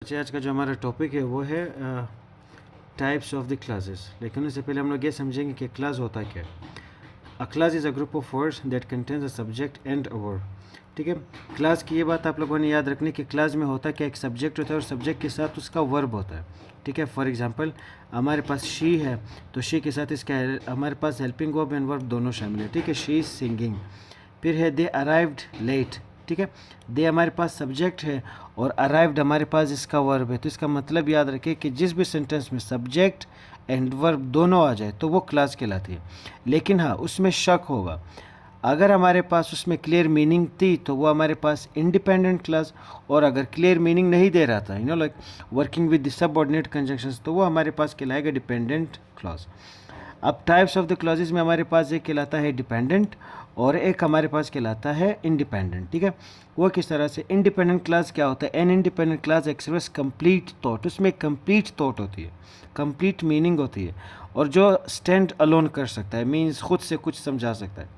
बच्चे, आज का जो हमारा टॉपिक है वो है टाइप्स ऑफ द क्लासेस। लेकिन उससे पहले हम लोग ये समझेंगे कि क्लास होता क्या है। अ class is a group of words that contains a subject and a verb. ठीक है, क्लास की ये बात आप लोगों ने याद रखनी कि क्लास में होता क्या, एक सब्जेक्ट होता है और सब्जेक्ट के साथ उसका वर्ब होता है। ठीक है, फॉर एग्जांपल हमारे पास शी है तो शी के साथ इसका हमारे पास हेल्पिंग वर्ब एंड वर्ब दोनों शामिल है। ठीक है, शी इज़ सिंगिंग। फिर है दे अराइव्ड लेट। ठीक है, दे हमारे पास सब्जेक्ट है और अराइव्ड हमारे पास इसका वर्ब है। तो इसका मतलब याद रखें कि जिस भी सेंटेंस में सब्जेक्ट एंड वर्ब दोनों आ जाए तो वो क्लास कहलाती है। लेकिन हाँ, उसमें शक होगा। अगर हमारे पास उसमें क्लियर मीनिंग थी तो वो हमारे पास इंडिपेंडेंट क्लास, और अगर क्लियर मीनिंग नहीं दे रहा था, like working with the subordinate conjunctions, तो वो हमारे पास कहलाएगा डिपेंडेंट क्लॉज। अब टाइप्स ऑफ द क्लॉजेज में हमारे पास एक कहलाता है डिपेंडेंट और एक हमारे पास कहलाता है इंडिपेंडेंट। ठीक है, वो किस तरह से? इंडिपेंडेंट क्लास क्या होता है? N independent class express complete thought. उसमें कंप्लीट थॉट होती है, कंप्लीट मीनिंग होती है, और जो स्टैंड अलोन कर सकता है, मीन्स खुद से कुछ समझा सकता है।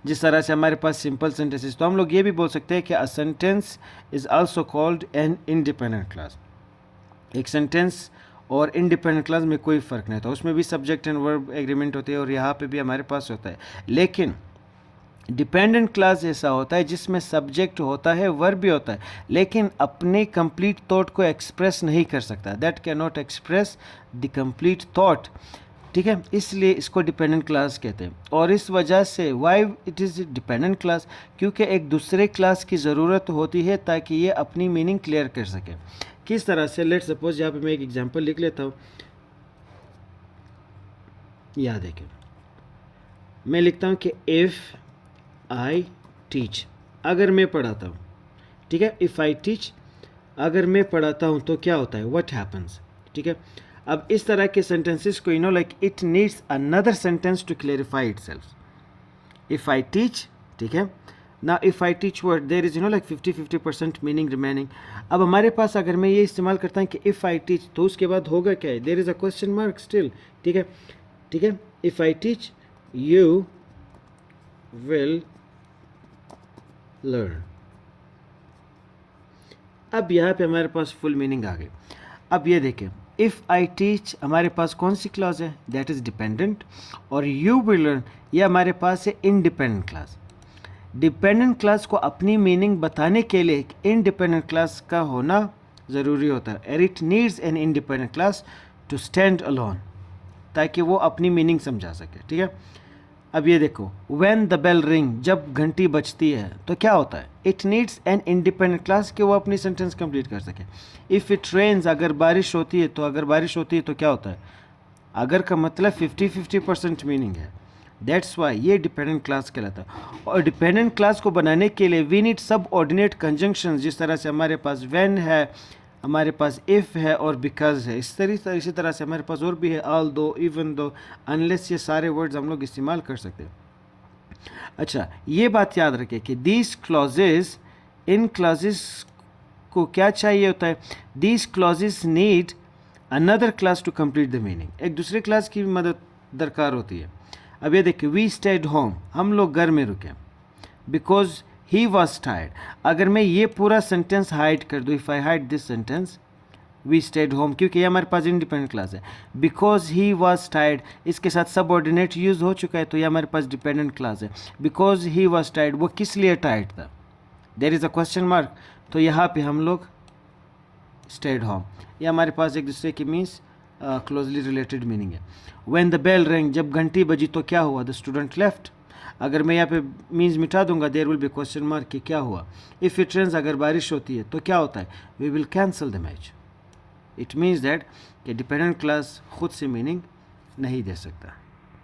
जिस तरह से हमारे पास सिंपल सेंटेंसेस, तो हम लोग ये भी बोल सकते हैं कि a sentence is also called an independent class. एक सेंटेंस और इंडिपेंडेंट क्लास में कोई फ़र्क नहीं होता, उसमें भी सब्जेक्ट एंड वर्ब एग्रीमेंट होते हैं और यहाँ पे भी हमारे पास होता है। लेकिन डिपेंडेंट क्लास ऐसा होता है जिसमें सब्जेक्ट होता है, वर्ब भी होता है, लेकिन अपने कंप्लीट थॉट को एक्सप्रेस नहीं कर सकता। That can not express the complete thought. ठीक है, इसलिए इसको डिपेंडेंट क्लास कहते हैं। और इस वजह से why it is dependent class, क्योंकि एक दूसरे क्लास की ज़रूरत होती है ताकि ये अपनी मीनिंग क्लियर कर सके। किस तरह से? लेट सपोज यहाँ पे मैं एक एग्जांपल लिख लेता हूँ। यहाँ देखें, मैं लिखता हूँ कि इफ़ आई टीच, अगर मैं पढ़ाता हूँ। ठीक है, इफ़ आई टीच, अगर मैं पढ़ाता हूँ तो क्या होता है? What happens. ठीक है, अब इस तरह के सेंटेंसेस को like it needs another sentence to clarify itself. If I teach, ठीक है ना, if I teach word there is like 50-50% meaning remaining. अब हमारे पास अगर मैं ये इस्तेमाल करता हूँ कि इफ़ आई टीच, तो उसके बाद होगा क्या है? There is a question mark still. ठीक है, ठीक है, if I teach you will learn. अब यहाँ पे हमारे पास फुल मीनिंग आ गई। अब ये देखें, इफ़ आई टीच हमारे पास कौन सी क्लॉज है? That is dependent. और यू विल लर्न ये हमारे पास है इंडिपेंडेंट क्लास। डिपेंडेंट क्लास को अपनी मीनिंग बताने के लिए एक इंडिपेंडेंट क्लास का होना ज़रूरी होता है। और it needs an independent class to stand alone, ताकि वो अपनी मीनिंग समझा सके। ठीक है, अब ये देखो, व्हेन द बेल रिंग, जब घंटी बजती है तो क्या होता है? It needs an independent class कि वो अपनी सेंटेंस कंप्लीट कर सके। इफ़ इट रेन्स, अगर बारिश होती है, तो अगर बारिश होती है तो क्या होता है? अगर का मतलब 50-50% मीनिंग है। दैट्स वाई ये डिपेंडेंट क्लास कहलाता है। और डिपेंडेंट क्लास को बनाने के लिए वी नीड सब ऑर्डिनेट कंजंक्शन। जिस तरह से हमारे पास व्हेन है, हमारे पास इफ़ है और बिकॉज है, इसी तरह से हमारे पास और भी है, ऑल दो, इवन दो, अनलेस, ये सारे वर्ड्स हम लोग इस्तेमाल कर सकते हैं। अच्छा, ये बात याद रखें कि दीज क्लॉजेज, इन क्लॉजेज को क्या चाहिए होता है? These clauses need another class to complete the meaning. एक दूसरे क्लास की मदद दरकार होती है। अब ये देखिए, वी स्टेड होम, हम लोग घर में रुके, बिकॉज ही वॉज टायर्ड। अगर मैं ये पूरा सेंटेंस हाइड कर दूँ, if I hide this sentence, we stayed home, क्योंकि ये हमारे पास इंडिपेंडेंट क्लास है। बिकॉज ही वॉज टायर्ड, इसके साथ सब ऑर्डिनेट यूज हो चुका है, तो ये हमारे पास डिपेंडेंट क्लास है। बिकॉज ही वॉज टायर्ड, वो किस लिए टायर्ड था? There is a question mark, तो यहाँ पे हम लोग स्टेड होम, ये हमारे पास एक दूसरे की मीन्स क्लोजली रिलेटेड मीनिंग है। व्हेन द बेल रिंग, जब घंटी बजी तो क्या हुआ? The student left. अगर मैं यहाँ पे मीन्स मिटा दूंगा, there will be question mark कि क्या हुआ। इफ़ इट रेन्स, अगर बारिश होती है तो क्या होता है? We will cancel the match. It means that कि डिपेंडेंट क्लास खुद से मीनिंग नहीं दे सकता।